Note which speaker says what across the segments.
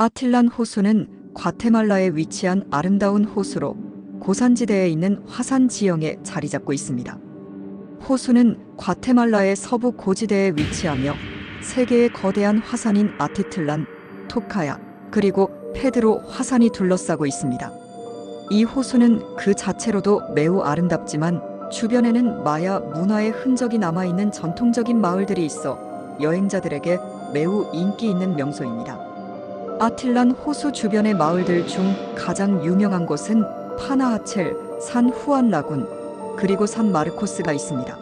Speaker 1: 아틸란 호수는 과테말라에 위치한 아름다운 호수로 고산지대에 있는 화산 지형에 자리 잡고 있습니다. 호수는 과테말라의 서부 고지대에 위치하며 세 개의 거대한 화산인 아티틀란, 토카야, 그리고 페드로 화산이 둘러싸고 있습니다. 이 호수는 그 자체로도 매우 아름답지만 주변에는 마야 문화의 흔적이 남아있는 전통적인 마을들이 있어 여행자들에게 매우 인기 있는 명소입니다. 아틸란 호수 주변의 마을들 중 가장 유명한 곳은 파나하첼, 산 후안 라군, 그리고 산 마르코스가 있습니다.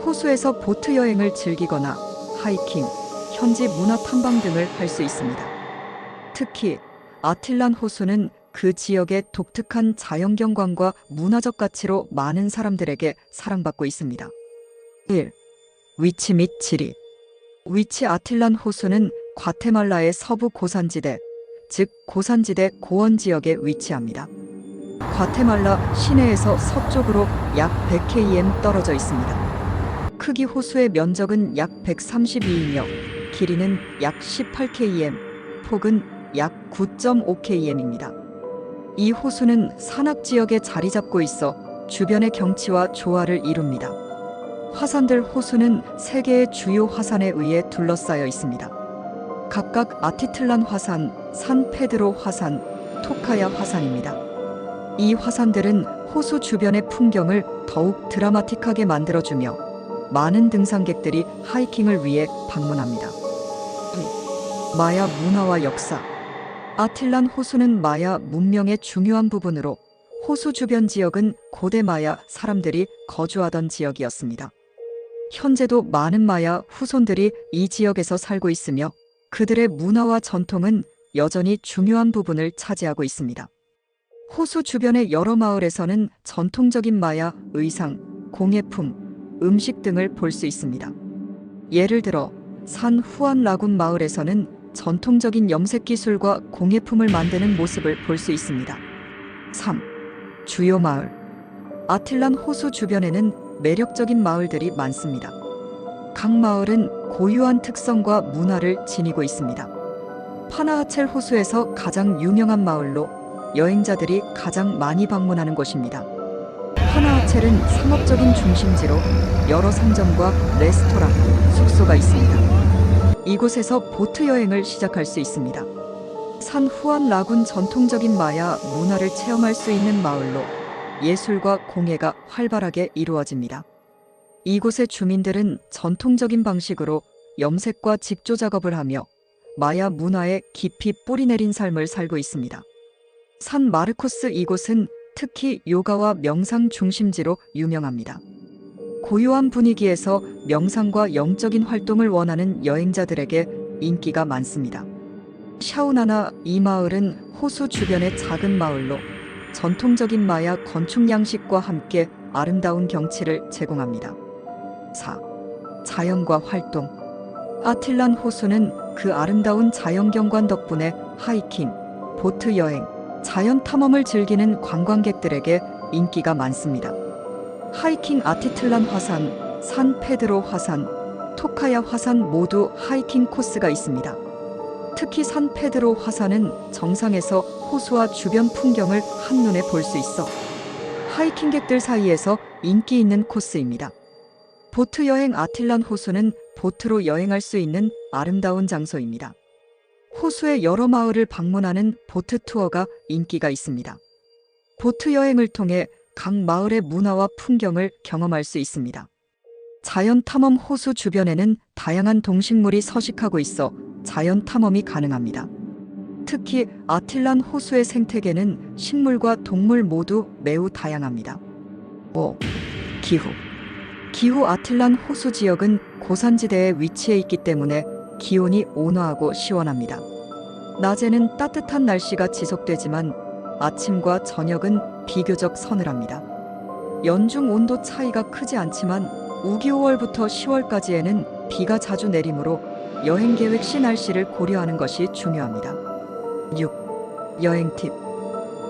Speaker 1: 호수에서 보트 여행을 즐기거나 하이킹, 현지 문화 탐방 등을 할 수 있습니다. 특히 아틸란 호수는 그 지역의 독특한 자연경관과 문화적 가치로 많은 사람들에게 사랑받고 있습니다. 1. 위치 및 지리. 위치. 아틸란 호수는 과테말라의 서부 고산지대, 즉 고산지대 고원 지역에 위치합니다. 과테말라 시내에서 서쪽으로 약 100km 떨어져 있습니다. 크기. 호수의 면적은 약 132이며 길이는 약 18km, 폭은 약 9.5km입니다. 이 호수는 산악지역에 자리 잡고 있어 주변의 경치와 조화를 이룹니다. 화산들. 호수는 세 개의 주요 화산에 의해 둘러싸여 있습니다. 각각 아티틀란 화산, 산 페드로 화산, 토카야 화산입니다. 이 화산들은 호수 주변의 풍경을 더욱 드라마틱하게 만들어주며 많은 등산객들이 하이킹을 위해 방문합니다. 마야 문화와 역사. 아틸란 호수는 마야 문명의 중요한 부분으로 호수 주변 지역은 고대 마야 사람들이 거주하던 지역이었습니다. 현재도 많은 마야 후손들이 이 지역에서 살고 있으며 그들의 문화와 전통은 여전히 중요한 부분을 차지하고 있습니다. 호수 주변의 여러 마을에서는 전통적인 마야 의상, 공예품, 음식 등을 볼 수 있습니다. 예를 들어 산 후안 라군 마을에서는 전통적인 염색 기술과 공예품을 만드는 모습을 볼 수 있습니다. 3. 주요 마을. 아틸란 호수 주변에는 매력적인 마을들이 많습니다. 각 마을은 고유한 특성과 문화를 지니고 있습니다. 파나하첼 호수에서 가장 유명한 마을로 여행자들이 가장 많이 방문하는 곳입니다. 파나하첼은 상업적인 중심지로 여러 상점과 레스토랑, 숙소가 있습니다. 이곳에서 보트 여행을 시작할 수 있습니다. 산 후안 라군. 전통적인 마야 문화를 체험할 수 있는 마을로 예술과 공예가 활발하게 이루어집니다. 이곳의 주민들은 전통적인 방식으로 염색과 직조 작업을 하며 마야 문화에 깊이 뿌리내린 삶을 살고 있습니다. 산 마르코스. 이곳은 특히 요가와 명상 중심지로 유명합니다. 고요한 분위기에서 명상과 영적인 활동을 원하는 여행자들에게 인기가 많습니다. 샤우나나. 이 마을은 호수 주변의 작은 마을로 전통적인 마야 건축 양식과 함께 아름다운 경치를 제공합니다. 4. 자연과 활동. 아틸란 호수는 그 아름다운 자연경관 덕분에 하이킹, 보트 여행, 자연 탐험을 즐기는 관광객들에게 인기가 많습니다. 하이킹. 아티틀란 화산, 산 페드로 화산, 토카야 화산 모두 하이킹 코스가 있습니다. 특히 산 페드로 화산은 정상에서 호수와 주변 풍경을 한눈에 볼 수 있어 하이킹객들 사이에서 인기 있는 코스입니다. 보트 여행. 아틸란 호수는 보트로 여행할 수 있는 아름다운 장소입니다. 호수의 여러 마을을 방문하는 보트 투어가 인기가 있습니다. 보트 여행을 통해 각 마을의 문화와 풍경을 경험할 수 있습니다. 자연 탐험. 호수 주변에는 다양한 동식물이 서식하고 있어 자연 탐험이 가능합니다. 특히 아틸란 호수의 생태계는 식물과 동물 모두 매우 다양합니다. 5. 기후. 기후. 아틸란 호수 지역은 고산지대에 위치해 있기 때문에 기온이 온화하고 시원합니다. 낮에는 따뜻한 날씨가 지속되지만 아침과 저녁은 비교적 서늘합니다. 연중 온도 차이가 크지 않지만 우기 5월부터 10월까지에는 비가 자주 내리므로 여행 계획 시 날씨를 고려하는 것이 중요합니다. 6. 여행 팁.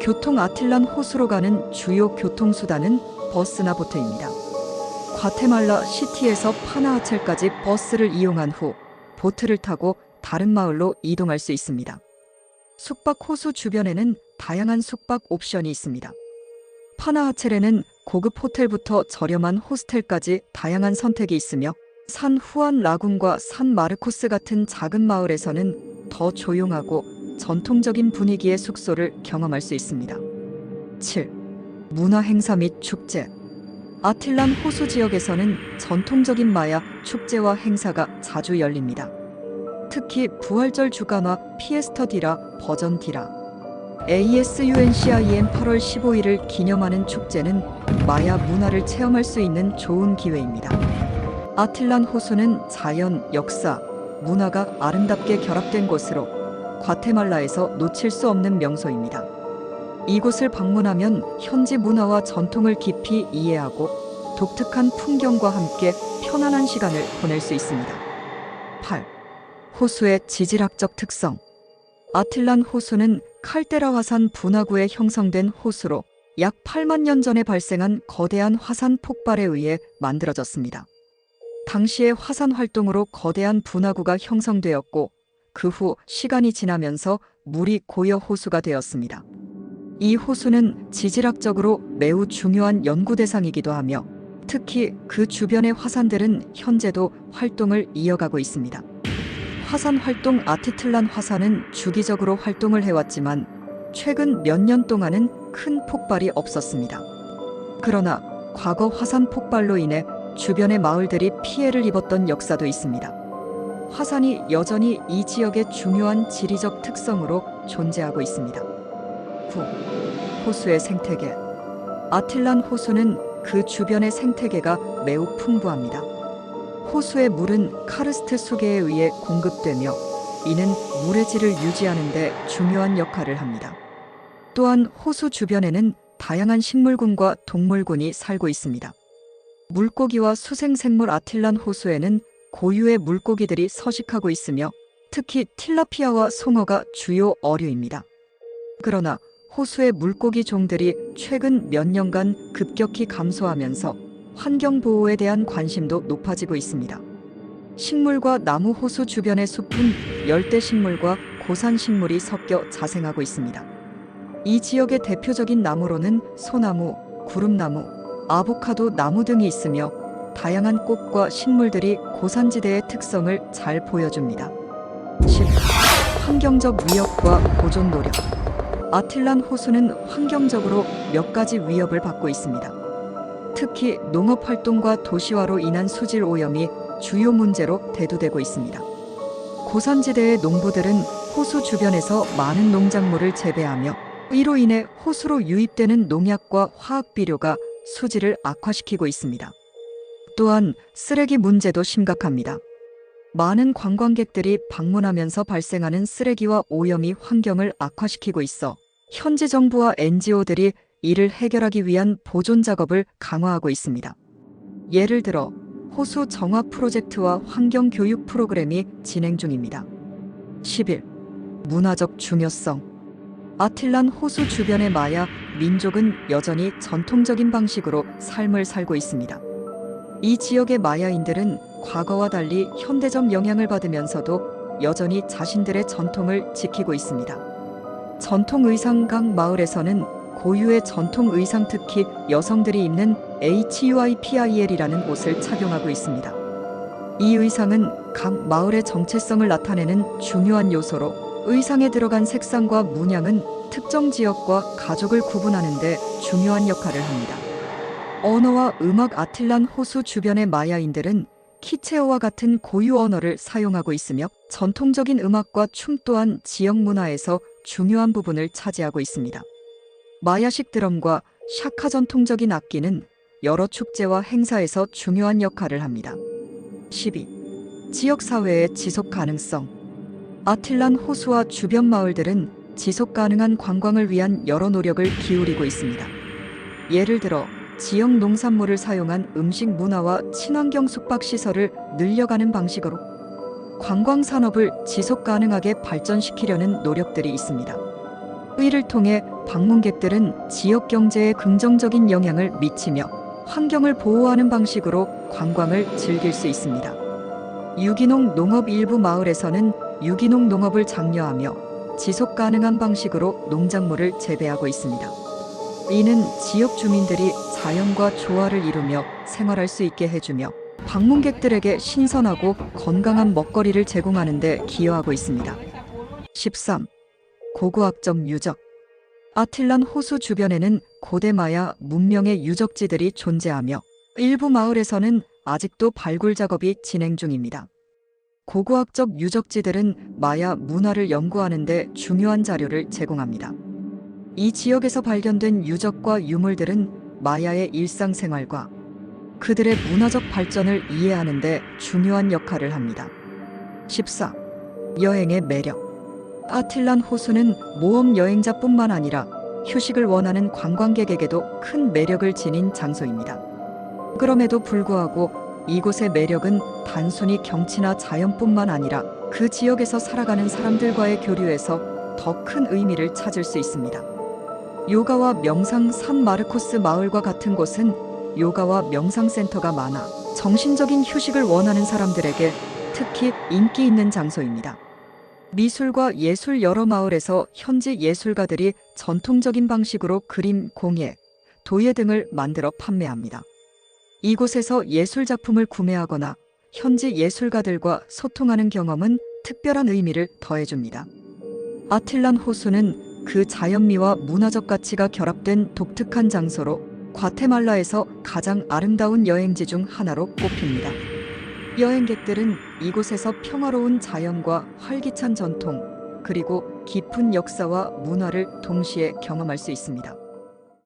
Speaker 1: 교통. 아틸란 호수로 가는 주요 교통수단은 버스나 보트입니다. 과테말라 시티에서 파나하첼까지 버스를 이용한 후 보트를 타고 다른 마을로 이동할 수 있습니다. 숙박 호수 주변에는 다양한 숙박 옵션이 있습니다. 파나하첼에는 고급 호텔부터 저렴한 호스텔까지 다양한 선택이 있으며 산 후안 라군과 산 마르코스 같은 작은 마을에서는 더 조용하고 전통적인 분위기의 숙소를 경험할 수 있습니다. 7. 문화 행사 및 축제. 아틸란 호수 지역에서는 전통적인 마야 축제와 행사가 자주 열립니다. 특히 부활절 주간화 피에스터 디라 버전 디라 ASUNCIM 8월 15일을 기념하는 축제는 마야 문화를 체험할 수 있는 좋은 기회입니다. 아틸란 호수는 자연, 역사, 문화가 아름답게 결합된 곳으로 과테말라에서 놓칠 수 없는 명소입니다. 이곳을 방문하면 현지 문화와 전통을 깊이 이해하고 독특한 풍경과 함께 편안한 시간을 보낼 수 있습니다. 8. 호수의 지질학적 특성. 아틸란 호수는 칼데라 화산 분화구에 형성된 호수로 약 8만 년 전에 발생한 거대한 화산 폭발에 의해 만들어졌습니다. 당시의 화산 활동으로 거대한 분화구가 형성되었고 그 후 시간이 지나면서 물이 고여 호수가 되었습니다. 이 호수는 지질학적으로 매우 중요한 연구 대상이기도 하며 특히 그 주변의 화산들은 현재도 활동을 이어가고 있습니다. 화산 활동. 아티틀란 화산은 주기적으로 활동을 해왔지만 최근 몇 년 동안은 큰 폭발이 없었습니다. 그러나 과거 화산 폭발로 인해 주변의 마을들이 피해를 입었던 역사도 있습니다. 화산이 여전히 이 지역의 중요한 지리적 특성으로 존재하고 있습니다. 9. 호수의 생태계. 아틸란 호수는 그 주변의 생태계가 매우 풍부합니다. 호수의 물은 카르스트 수계에 의해 공급되며 이는 물의 질을 유지하는 데 중요한 역할을 합니다. 또한 호수 주변에는 다양한 식물군과 동물군이 살고 있습니다. 물고기와 수생생물. 아틸란 호수에는 고유의 물고기들이 서식하고 있으며 특히 틸라피아와 송어가 주요 어류입니다. 그러나 호수의 물고기 종들이 최근 몇 년간 급격히 감소하면서 환경보호에 대한 관심도 높아지고 있습니다. 식물과 나무. 호수 주변의 숲은 열대식물과 고산식물이 섞여 자생하고 있습니다. 이 지역의 대표적인 나무로는 소나무, 구름나무, 아보카도 나무 등이 있으며 다양한 꽃과 식물들이 고산지대의 특성을 잘 보여줍니다. 10. 환경적 위협과 보존 노력. 아틸란 호수는 환경적으로 몇 가지 위협을 받고 있습니다. 특히 농업활동과 도시화로 인한 수질 오염이 주요 문제로 대두되고 있습니다. 고산지대의 농부들은 호수 주변에서 많은 농작물을 재배하며 이로 인해 호수로 유입되는 농약과 화학비료가 수질을 악화시키고 있습니다. 또한 쓰레기 문제도 심각합니다. 많은 관광객들이 방문하면서 발생하는 쓰레기와 오염이 환경을 악화시키고 있어 현지 정부와 NGO들이 이를 해결하기 위한 보존 작업을 강화하고 있습니다. 예를 들어 호수 정화 프로젝트와 환경 교육 프로그램이 진행 중입니다. 11. 문화적 중요성. 아틸란 호수 주변의 마야 민족은 여전히 전통적인 방식으로 삶을 살고 있습니다. 이 지역의 마야인들은 과거와 달리 현대적 영향을 받으면서도 여전히 자신들의 전통을 지키고 있습니다. 전통 의상. 각 마을에서는 고유의 전통 의상, 특히 여성들이 입는 HUIPIL이라는 옷을 착용하고 있습니다. 이 의상은 각 마을의 정체성을 나타내는 중요한 요소로 의상에 들어간 색상과 문양은 특정 지역과 가족을 구분하는 데 중요한 역할을 합니다. 언어와 음악. 아틸란 호수 주변의 마야인들은 키체어와 같은 고유 언어를 사용하고 있으며 전통적인 음악과 춤 또한 지역 문화에서 중요한 부분을 차지하고 있습니다. 마야식 드럼과 샤카 전통적인 악기는 여러 축제와 행사에서 중요한 역할을 합니다. 12. 지역사회의 지속 가능성. 아틸란 호수와 주변 마을들은 지속 가능한 관광을 위한 여러 노력을 기울이고 있습니다. 예를 들어 지역 농산물을 사용한 음식 문화와 친환경 숙박시설을 늘려가는 방식으로 관광 산업을 지속 가능하게 발전시키려는 노력들이 있습니다. 이를 통해 방문객들은 지역 경제에 긍정적인 영향을 미치며 환경을 보호하는 방식으로 관광을 즐길 수 있습니다. 유기농 농업. 일부 마을에서는 유기농 농업을 장려하며 지속 가능한 방식으로 농작물을 재배하고 있습니다. 이는 지역 주민들이 자연과 조화를 이루며 생활할 수 있게 해주며 방문객들에게 신선하고 건강한 먹거리를 제공하는 데 기여하고 있습니다. 13. 고고학적 유적. 아틸란 호수 주변에는 고대 마야 문명의 유적지들이 존재하며 일부 마을에서는 아직도 발굴 작업이 진행 중입니다. 고고학적 유적지들은 마야 문화를 연구하는 데 중요한 자료를 제공합니다. 이 지역에서 발견된 유적과 유물들은 마야의 일상생활과 그들의 문화적 발전을 이해하는 데 중요한 역할을 합니다. 14. 여행의 매력. 아틸란 호수는 모험 여행자뿐만 아니라 휴식을 원하는 관광객에게도 큰 매력을 지닌 장소입니다. 그럼에도 불구하고 이곳의 매력은 단순히 경치나 자연뿐만 아니라 그 지역에서 살아가는 사람들과의 교류에서 더 큰 의미를 찾을 수 있습니다. 요가와 명상 산 마르코스 마을과 같은 곳은 요가와 명상 센터가 많아 정신적인 휴식을 원하는 사람들에게 특히 인기 있는 장소입니다. 미술과 예술 여러 마을에서 현지 예술가들이 전통적인 방식으로 그림, 공예, 도예 등을 만들어 판매합니다. 이곳에서 예술 작품을 구매하거나 현지 예술가들과 소통하는 경험은 특별한 의미를 더해줍니다. 아틸란 호수는 그 자연미와 문화적 가치가 결합된 독특한 장소로 과테말라에서 가장 아름다운 여행지 중 하나로 꼽힙니다. 여행객들은 이곳에서 평화로운 자연과 활기찬 전통, 그리고 깊은 역사와 문화를 동시에 경험할 수 있습니다.